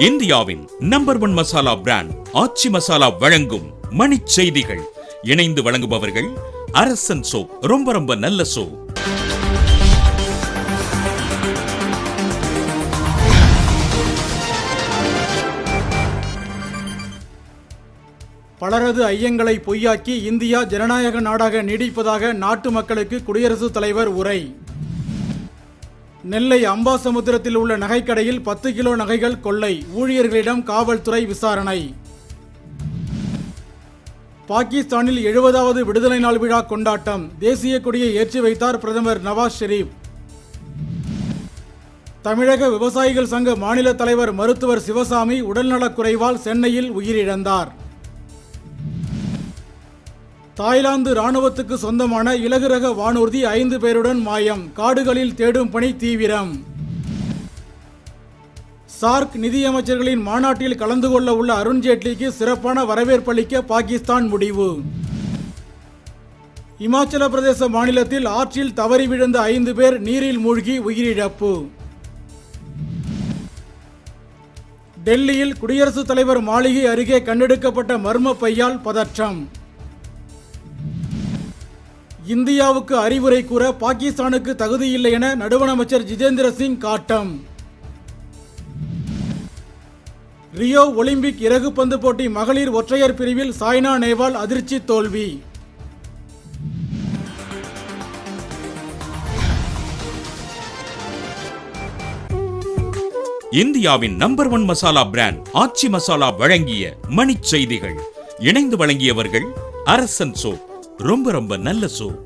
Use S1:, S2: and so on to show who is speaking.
S1: இந்தியாவின் number 1 masala brand ஆச்சி மசாலா வழங்கும் மணிச் செய்திகள். இணைந்து வழங்குபவர்கள் அரசன் சோப். ரொம்ப ரொம்ப நல்ல சோப்.
S2: பலரது ஐயங்களை பொய்யாக்கி இந்தியா ஜனநாயக நாடாக நீடிப்பதாக நாட்டு மக்களுக்கு குடியரசுத் தலைவர் உரை. நெல்லை அம்பாசமுத்திரத்தில் உள்ள நகைக்கடையில் 10 கிலோ நகைகள் கொள்ளை, ஊழியர்களிடம் காவல்துறை விசாரணை. பாகிஸ்தானில் 70வது விடுதலை நாள் விழா கொண்டாட்டம். தேசிய கொடியை ஏற்றி வைத்தார் பிரதமர் நவாஸ் ஷெரீப். தமிழக விவசாயிகள் சங்க மாநில தலைவர் மருத்துவர் சிவசாமி உடல்நலக்குறைவால் சென்னையில் உயிரிழந்தார். தாய்லாந்து ராணுவத்துக்கு சொந்தமான இலகு ரக வானூர்தி 5 பேருடன் மாயம். காடுகளில் தேடும் பணி தீவிரம். சார்க் நிதியமைச்சர்களின் மாநாட்டில் கலந்து கொள்ள உள்ள அருண்ஜேட்லிக்கு சிறப்பான வரவேற்பளிக்க பாகிஸ்தான் முடிவு. இமாச்சல பிரதேச மாநிலத்தில் ஆற்றில் தவறி விழுந்த 5 பேர் நீரில் மூழ்கி உயிரிழப்பு. டெல்லியில் குடியரசுத் தலைவர் மாளிகை அருகே கண்டெடுக்கப்பட்ட மர்ம பையால் பதற்றம். இந்தியாவுக்கு அறிவுரை கூற பாகிஸ்தானுக்கு தகுதியில்லை என நடுவண் அமைச்சர் ஜிதேந்திர சிங் காட்டம். ரியோ ஒலிம்பிக் இறகுப்பந்து போட்டி மகளிர் ஒற்றையர் பிரிவில் சாய்னா நேவால் அதிர்ச்சி தோல்வி.
S1: இந்தியாவின் நம்பர் 1 மசாலா பிராண்ட் ஆச்சி மசாலா வழங்கிய மணிச் செய்திகள். இணைந்து வழங்கியவர்கள் அரசன் சோப். ரொம்ப ரொம்ப நல்ல சோப்.